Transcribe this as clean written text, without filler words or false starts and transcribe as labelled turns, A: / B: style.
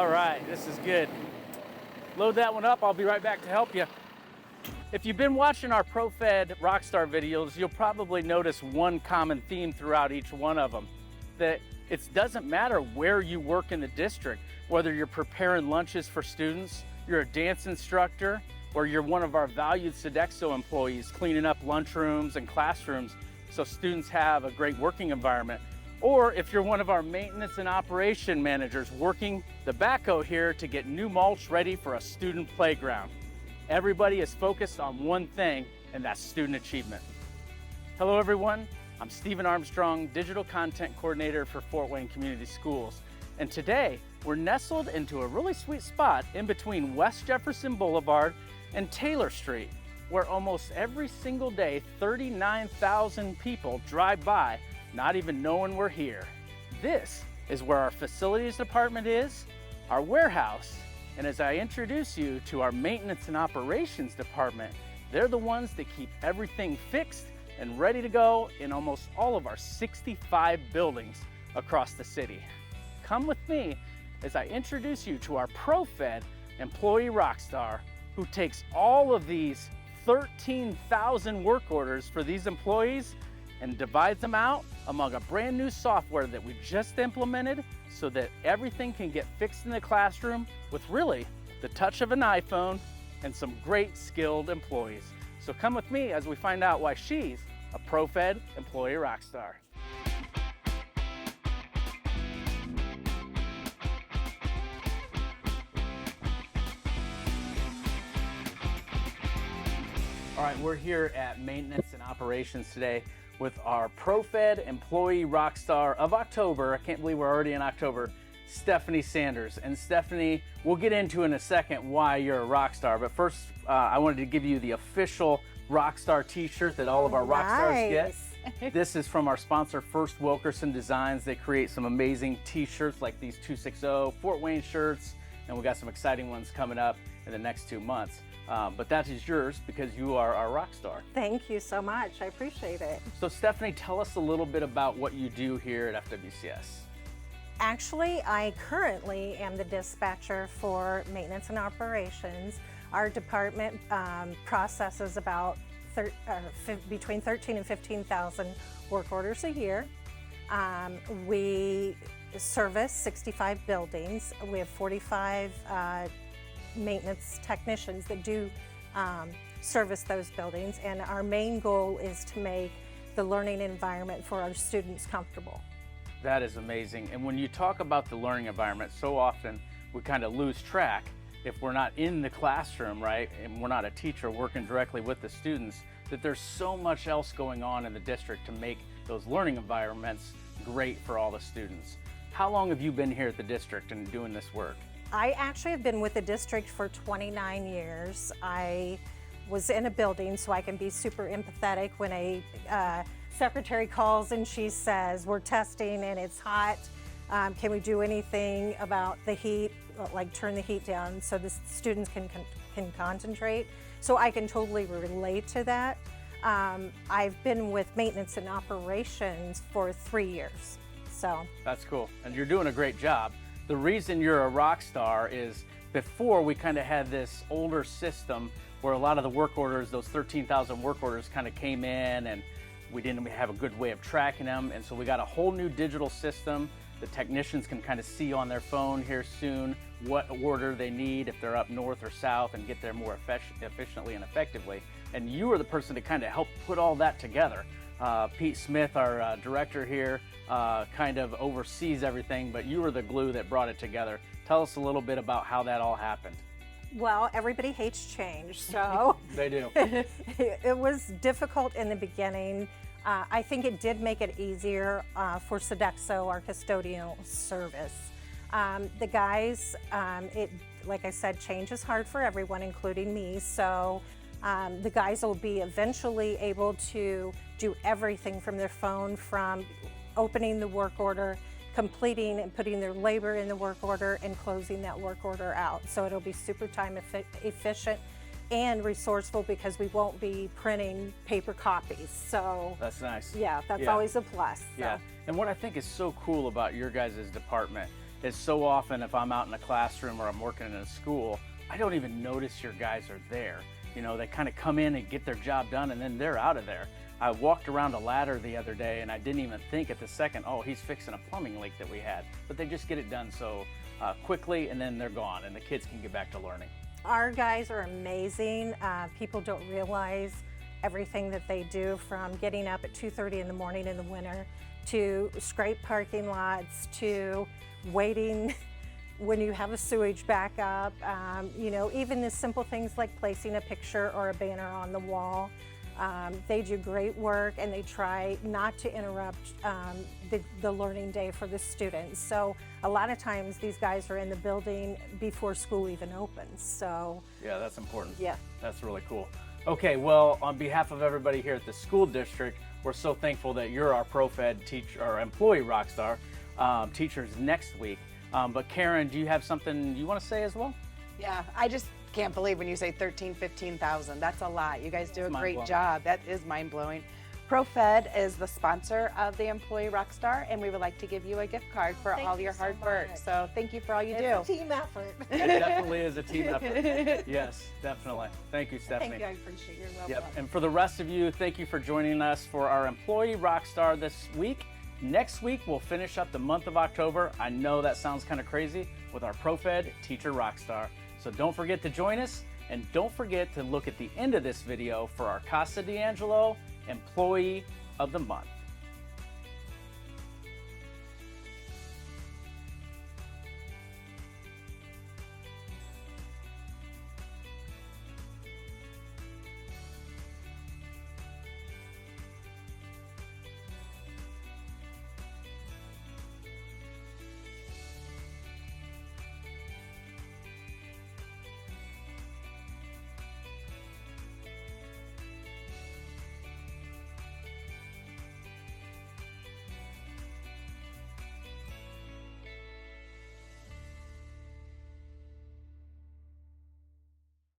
A: All right, this is good. Load that one up, I'll be right back to help you. If you've been watching our ProFed Rock Star videos, you'll probably notice one common theme throughout each one of them. That it doesn't matter where you work in the district, whether you're preparing lunches for students, you're a dance instructor, or you're one of our valued Sodexo employees cleaning up lunchrooms and classrooms so students have a great working environment. Or if you're one of our maintenance and operation managers working the backhoe here to get new mulch ready for a student playground. Everybody is focused on one thing, and that's student achievement. Hello everyone, I'm Stephen Armstrong, Digital Content Coordinator for Fort Wayne Community Schools. And today, we're nestled into a really sweet spot in between West Jefferson Boulevard and Taylor Street, where almost every single day, 39,000 people drive by, not even knowing we're here. This is where our facilities department is, our warehouse, and as I introduce you to our maintenance and operations department, they're the ones that keep everything fixed and ready to go in almost all of our 65 buildings across the city. Come with me as I introduce you to our ProFed Employee Rock Star, who takes all of these 13,000 work orders for these employees and divides them out among a brand new software that we just implemented so that everything can get fixed in the classroom with really the touch of an iPhone and some great skilled employees. So come with me as we find out why she's a ProFed Employee Rock Star. All right, we're here at Maintenance and Operations today with our ProFed Employee Rock Star of October. I can't believe we're already in October, Stephanie Sanders. And Stephanie, we'll get into in a second why you're a rock star. But first, I wanted to give you the official Rock Star t-shirt that all of our rock stars get. This is from our sponsor, First Wilkerson Designs. They create some amazing t-shirts like these 260 Fort Wayne shirts, and we got some exciting ones coming up in the next 2 months. But that is yours because you are our rock star.
B: Thank you so much. I appreciate it.
A: So Stephanie, tell us a little bit about what you do here at FWCS.
B: Actually, I currently am the dispatcher for maintenance and operations. Our department processes about between 13 and 15,000 work orders a year. We service 65 buildings. We have 45 maintenance technicians that do service those buildings, and our main goal is to make the learning environment for our students comfortable.
A: That is amazing. And when you talk about the learning environment, so often we kind of lose track if we're not in the classroom, right? And we're not a teacher working directly with the students, that there's so much else going on in the district to make those learning environments great for all the students. How long have you been here at the district and doing this work?
B: I actually have been with the district for 29 years. I was in a building, so I can be super empathetic when a secretary calls and she says, we're testing and it's hot. Can we do anything about the heat, like turn the heat down so the students can concentrate? So I can totally relate to that. I've been with maintenance and operations for 3 years. So
A: that's cool, and you're doing a great job. The reason you're a rock star is before we kind of had this older system where a lot of the work orders, those 13,000 work orders kind of came in and we didn't have a good way of tracking them. And so we got a whole new digital system. The technicians can kind of see on their phone here soon what order they need if they're up north or south and get there more efficiently and effectively. And you were the person to kind of help put all that together. Pete Smith, our director here, kind of oversees everything, but you were the glue that brought it together. Tell us a little bit about how that all happened.
B: Well, everybody hates change, so
A: they do.
B: It was difficult in the beginning. I think it did make it easier for Sodexo, our custodial service. The guys, like I said, change is hard for everyone, including me, so the guys will be eventually able to do everything from their phone, from opening the work order, completing and putting their labor in the work order, and closing that work order out. So it'll be super time efficient and resourceful because we won't be printing paper copies. So
A: that's nice.
B: Yeah, that's always a plus. So.
A: Yeah, and what I think is so cool about your guys' department is so often if I'm out in a classroom or I'm working in a school, I don't even notice your guys are there. You know, they kind of come in and get their job done and then they're out of there. I walked around a ladder the other day and I didn't even think at the second, oh, he's fixing a plumbing leak that we had. But they just get it done so quickly and then they're gone and the kids can get back to learning.
B: Our guys are amazing. People don't realize everything that they do, from getting up at 2:30 in the morning in the winter to scrape parking lots to waiting when you have a sewage backup. You know, even the simple things like placing a picture or a banner on the wall. They do great work and they try not to interrupt the learning day for the students. So a lot of times these guys are in the building before school even opens. So
A: yeah, that's important.
B: Yeah.
A: That's really cool. Okay, well, on behalf of everybody here at the school district, we're so thankful that you're our ProFed teacher or employee rock star teachers next week. But Karen, do you have something you want to say as well?
C: Yeah, I just can't believe when you say 13, 15,000. That's a lot. You guys do a great
A: mind-blowing.
C: job. That is mind-blowing. ProFed is the sponsor of the Employee Rock Star, and we would like to give you a gift card for
B: Thank
C: all
B: you
C: your
B: so
C: hard work.
B: much.
C: So thank you for all you do.
B: It's a team effort.
A: It definitely is a team effort. Yes, definitely. Thank you, Stephanie.
B: Thank you, I appreciate your welcome.
A: Yep. And for the rest of you, thank you for joining us for our Employee Rock Star this week. Next week, we'll finish up the month of October. I know that sounds kind of crazy with our ProFed Teacher Rock Star. So don't forget to join us, and don't forget to look at the end of this video for our Casa D'Angelo Employee of the Month.